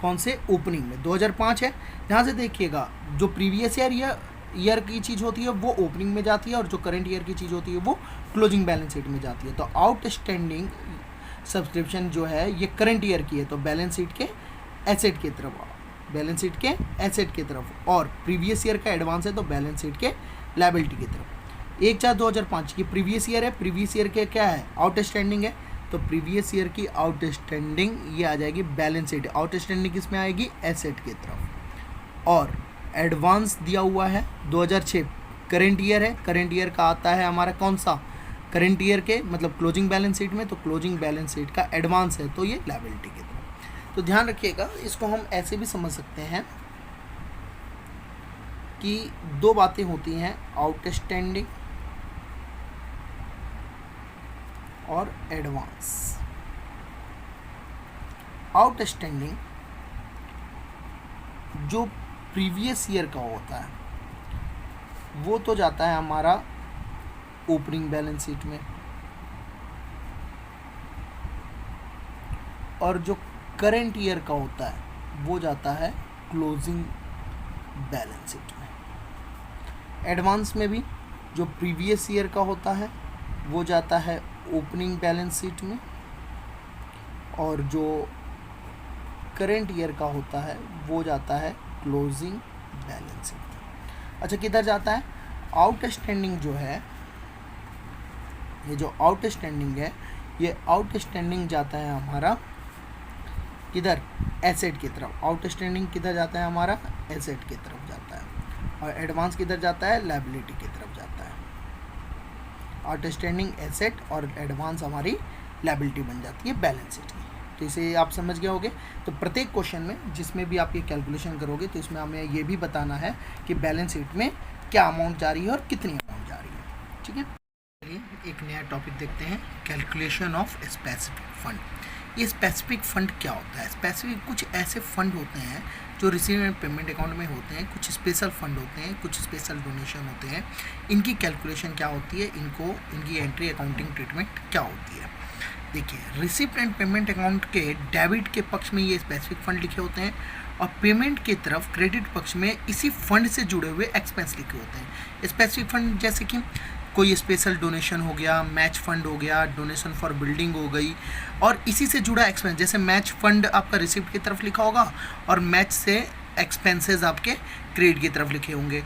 कौन से? ओपनिंग में। 2005 है, ध्यान से देखिएगा, जो प्रीवियस ईयर की चीज़ होती है वो ओपनिंग में जाती है और जो करंट ईयर की चीज़ होती है वो क्लोजिंग बैलेंस शीट में जाती है। तो आउटस्टैंडिंग सब्सक्रिप्शन जो है ये करंट ईयर की है, तो बैलेंस शीट के एसेट की तरफ, बैलेंस शीट के एसेट की तरफ, और प्रीवियस ईयर का एडवांस है तो बैलेंस शीट के लायबिलिटी की तरफ। 1/4/2005 की प्रीवियस ईयर है, प्रीवियस ईयर के क्या है? आउटस्टैंडिंग है, तो प्रीवियस ईयर की आउटस्टैंडिंग ये आ जाएगी बैलेंस शीट। आउटस्टैंडिंग किस में आएगी? एसेट की तरफ। और एडवांस दिया हुआ है 2006, करेंट ईयर है, करेंट ईयर का आता है हमारा कौन सा? करेंट ईयर के मतलब क्लोजिंग बैलेंस शीट में, तो क्लोजिंग बैलेंस शीट का एडवांस है तो ये लायबिलिटी की तरफ। तो ध्यान रखिएगा, इसको हम ऐसे भी समझ सकते हैं कि दो बातें होती हैं, आउटस्टैंडिंग और एडवांस। आउटस्टैंडिंग जो प्रीवियस ईयर का होता है वो तो जाता है हमारा ओपनिंग बैलेंस शीट में, और जो करंट ईयर का होता है वो जाता है क्लोजिंग बैलेंस शीट में। एडवांस में भी जो प्रीवियस ईयर का होता है वो जाता है ओपनिंग बैलेंस शीट में, और जो करंट ईयर का होता है वो जाता है क्लोजिंग बैलेंस शीट में। अच्छा, किधर जाता है? आउटस्टैंडिंग जो है, ये जो आउटस्टैंडिंग है, ये आउटस्टैंडिंग जाता है हमारा किधर? एसेट की तरफ। आउटस्टैंडिंग किधर जाता है हमारा? एसेट की तरफ जाता है। और एडवांस किधर जाता है? लायबिलिटी की तरफ जाता है। आउटस्टैंडिंग एसेट और एडवांस हमारी लायबिलिटी बन जाती है बैलेंस शीट की। तो इसे आप समझ गए होंगे। तो प्रत्येक क्वेश्चन में जिसमें भी आप ये कैलकुलेशन करोगे तो इसमें हमें ये भी बताना है कि बैलेंस शीट में क्या अमाउंट जा रही है और कितनी अमाउंट जा रही है। ठीक है, चलिए एक नया टॉपिक देखते हैं, कैलकुलेशन ऑफ स्पेसिफिक फंड। ये स्पेसिफिक फंड क्या होता है? स्पेसिफिक कुछ ऐसे फंड होते हैं जो रिसीव एंड पेमेंट अकाउंट में होते हैं, कुछ स्पेशल फंड होते हैं, कुछ स्पेशल डोनेशन होते हैं। इनकी कैलकुलेशन क्या होती है, इनकी एंट्री अकाउंटिंग ट्रीटमेंट क्या होती है? देखिए, रिसिप्ट एंड पेमेंट अकाउंट के डेबिट के पक्ष में ये स्पेसिफिक फंड लिखे होते हैं और पेमेंट की तरफ क्रेडिट पक्ष में इसी फंड से जुड़े हुए एक्सपेंस लिखे होते हैं। स्पेसिफिक फंड जैसे कि कोई स्पेशल डोनेशन हो गया, मैच फंड हो गया, डोनेशन फॉर बिल्डिंग हो गई, और इसी से जुड़ा एक्सपेंस। जैसे मैच फंड आपका रिसिप्ट की तरफ लिखा होगा और मैच से एक्सपेंसेस आपके क्रेडिट की तरफ लिखे होंगे।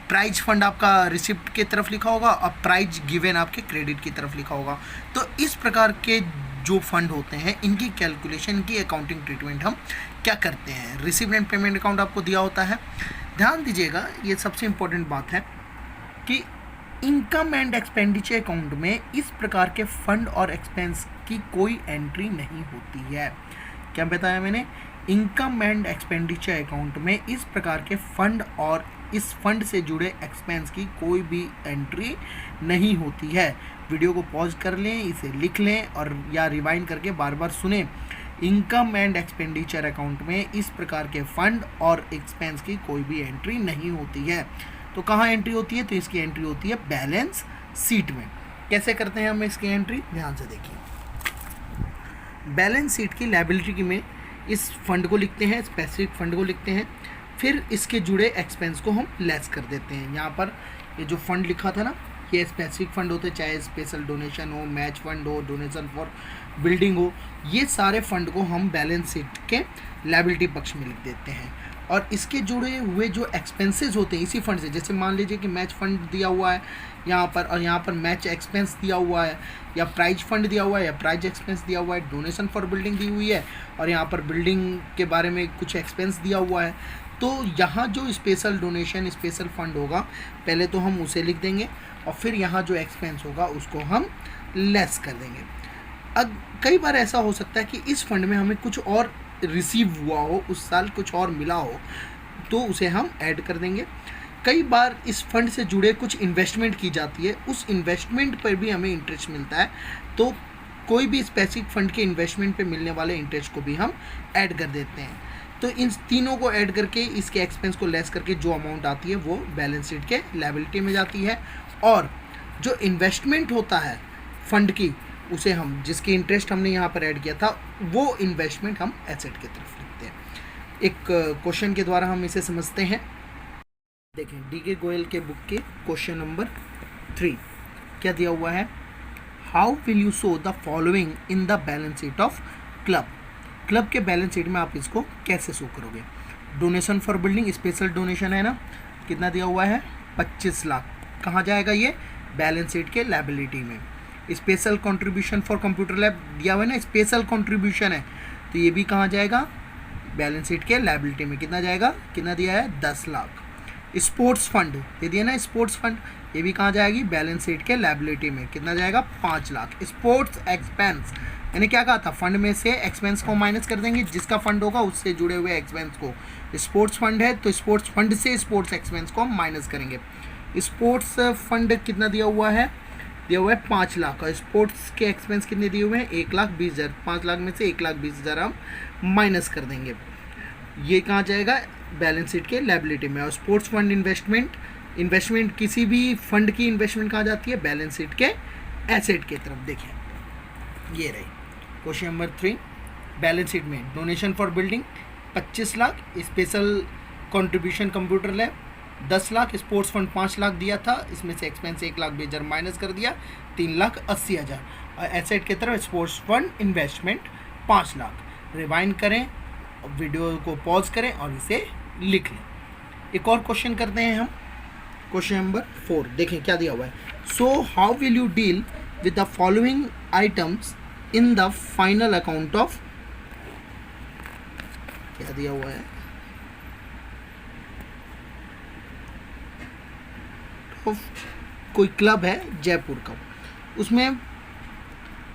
प्राइज फंड आपका रिसिप्ट की तरफ लिखा होगा और प्राइज गिवन आपके क्रेडिट की तरफ लिखा होगा। तो इस प्रकार के जो फंड होते हैं इनकी कैलकुलेशन की अकाउंटिंग ट्रीटमेंट हम क्या करते हैं? रिसिप्ट एंड पेमेंट अकाउंट आपको दिया होता है। ध्यान दीजिएगा, ये सबसे इम्पोर्टेंट बात है कि इनकम एंड एक्सपेंडिचर अकाउंट में इस प्रकार के फंड और एक्सपेंस की कोई एंट्री नहीं होती है। क्या बताया मैंने? इनकम एंड एक्सपेंडिचर अकाउंट में इस प्रकार के फंड और इस फंड से जुड़े एक्सपेंस की कोई भी एंट्री नहीं होती है। वीडियो को पॉज कर लें, इसे लिख लें और या रिवाइंड करके बार बार सुने। इनकम एंड एक्सपेंडिचर अकाउंट में इस प्रकार के फंड और एक्सपेंस की कोई भी एंट्री नहीं होती है। तो कहाँ एंट्री होती है? तो इसकी एंट्री होती है बैलेंस शीट में। कैसे करते हैं हम इसकी एंट्री? ध्यान से देखिए, बैलेंस शीट की लायबिलिटी में इस फंड को लिखते हैं, स्पेसिफिक फंड को लिखते हैं, फिर इसके जुड़े एक्सपेंस को हम लेस कर देते हैं। यहाँ पर ये जो फंड लिखा था ना, ये स्पेसिफिक फंड होते हैं, चाहे स्पेशल डोनेशन हो, मैच फंड हो, डोनेशन फॉर बिल्डिंग हो, ये सारे फंड को हम बैलेंस शीट के लायबिलिटी पक्ष में लिख देते हैं। और इसके जुड़े हुए जो एक्सपेंसेस होते हैं इसी फंड से, जैसे मान लीजिए कि मैच फंड दिया हुआ है यहाँ पर और यहाँ पर मैच एक्सपेंस दिया हुआ है, या प्राइज फंड दिया हुआ है या प्राइज एक्सपेंस दिया हुआ है, डोनेशन फॉर बिल्डिंग दी हुई है और यहाँ पर बिल्डिंग के बारे में कुछ एक्सपेंस दिया हुआ है। तो यहाँ जो स्पेशल डोनेशन स्पेशल फंड होगा पहले तो हम उसे लिख देंगे और फिर यहाँ जो एक्सपेंस होगा उसको हम लेस कर देंगे। अब कई बार ऐसा हो सकता है कि इस फंड में हमें कुछ और रिसीव हुआ हो, उस साल कुछ और मिला हो, तो उसे हम ऐड कर देंगे। कई बार इस फंड से जुड़े कुछ इन्वेस्टमेंट की जाती है, उस इन्वेस्टमेंट पर भी हमें इंटरेस्ट मिलता है, तो कोई भी स्पेसिफिक फंड के इन्वेस्टमेंट पे मिलने वाले इंटरेस्ट को भी हम ऐड कर देते हैं। तो इन तीनों को ऐड करके इसके एक्सपेंस को लेस करके जो अमाउंट आती है वो बैलेंस शीट के लायबिलिटी में जाती है। और जो इन्वेस्टमेंट होता है फंड की, उसे हम जिसकी इंटरेस्ट हमने यहाँ पर ऐड किया था, वो इन्वेस्टमेंट हम एसेट की तरफ लिखते हैं। एक क्वेश्चन के द्वारा हम इसे समझते हैं। देखें, डी.के. गोयल के बुक के क्वेश्चन नंबर 3 क्या दिया हुआ है, how will you show the following in the balance sheet of club. Club के बैलेंस शीट में आप इसको कैसे शो करोगे। Donation for building, special donation है ना, कितना दिया हुआ है 25 लाख। कहाँ जाएगा ये, बैलेंस शीट के लायबिलिटी में। Special contribution for computer lab दिया हुआ है ना, स्पेशल कंट्रीब्यूशन है, तो ये भी कहाँ जाएगा, बैलेंस शीट के लायबिलिटी में। कितना जाएगा, कितना दिया है 10 लाख। स्पोर्ट्स फंड ये दिया ना, स्पोर्ट्स फंड, ये भी कहाँ जाएगी, बैलेंस शीट के लायबिलिटी में। कितना जाएगा 5 लाख। स्पोर्ट्स एक्सपेंस, यानी क्या कहा था, फंड में से एक्सपेंस को माइनस कर देंगे, जिसका फंड होगा उससे जुड़े हुए एक्सपेंस को। स्पोर्ट्स फंड है तो स्पोर्ट्स फंड से स्पोर्ट्स एक्सपेंस को हम माइनस करेंगे। स्पोर्ट्स फंड कितना दिया हुआ है, दिया हुआ है 5 लाख। और स्पोर्ट्स के एक्सपेंस कितने दिए हुए हैं, 1,20,000। 5 लाख में से 1,20,000 हम माइनस कर देंगे। ये कहाँ जाएगा, बैलेंस शीट के लायबिलिटी में। और स्पोर्ट्स फंड इन्वेस्टमेंट किसी भी फंड की इन्वेस्टमेंट कहाँ जाती है, बैलेंस शीट के एसेट की तरफ। देखें, ये रही क्वेश्चन नंबर 3। बैलेंस शीट में donation for building 25 lakh, special contribution computer lab 10 lakh, sports fund 5 lakh दिया था, इसमें से एक्सपेंस 1,20,000 माइनस कर दिया, 3,80,000। और एसेट की तरफ sports fund investment 5 lakh. Rewind करें, वीडियो को पॉज करें और इसे लिख लें। एक और क्वेश्चन करते हैं हम, क्वेश्चन नंबर 4। देखें क्या दिया हुआ है, so how will you deal with the following items in the final account of, क्या दिया हुआ है, तो कोई क्लब है जयपुर का, उसमें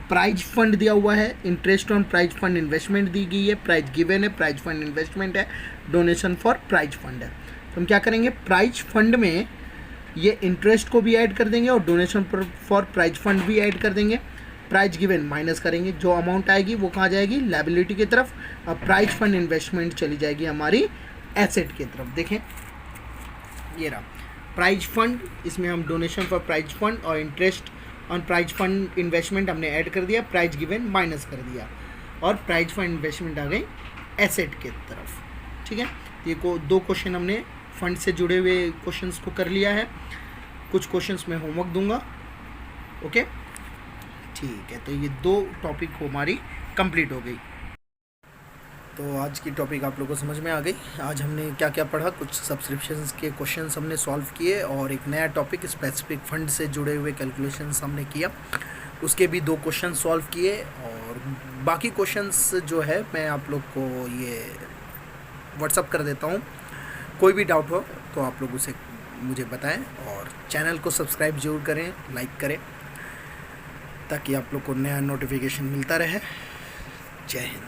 प्राइज फंड दिया हुआ है, interest on prize fund investment दी गई है, प्राइज गिवन है, प्राइज फंड इन्वेस्टमेंट है, डोनेशन फॉर प्राइज फंड है। तो हम क्या करेंगे, प्राइज फंड में ये इंटरेस्ट को भी ऐड कर देंगे और डोनेशन फॉर प्राइज फंड भी ऐड कर देंगे। प्राइज गिवन माइनस करेंगे, जो अमाउंट आएगी वो कहाँ जाएगी, लायबिलिटी की तरफ। और प्राइज फंड इन्वेस्टमेंट चली जाएगी हमारी एसेट की तरफ। देखें, ये रहा प्राइज फंड, इसमें हम डोनेशन फॉर प्राइज फंड और interest on prize fund investment हमने ऐड कर दिया, प्राइज गिवन माइनस कर दिया, और प्राइज फंड इन्वेस्टमेंट आ गई एसेट की तरफ। ठीक है, ये दो क्वेश्चन हमने फंड से जुड़े हुए क्वेश्चंस को कर लिया है। कुछ क्वेश्चंस मैं होमवर्क दूंगा। ओके, ठीक है, तो ये 2 टॉपिक हमारी कंप्लीट हो गई। तो आज की टॉपिक आप लोगों को समझ में आ गई। आज हमने क्या क्या पढ़ा, कुछ सब्सक्रिप्शंस के क्वेश्चंस हमने सॉल्व किए, और एक नया टॉपिक स्पेसिफिक फंड से जुड़े हुए कैलकुलेशंस हमने किया, उसके भी 2 क्वेश्चन सॉल्व किए। और बाकी क्वेश्चंस जो है मैं आप लोग को ये व्हाट्सअप कर देता हूँ। कोई भी डाउट हो तो आप लोग उसे मुझे बताएं, और चैनल को सब्सक्राइब जरूर करें, लाइक करें, ताकि आप लोग को नया नोटिफिकेशन मिलता रहे। जय हिंद।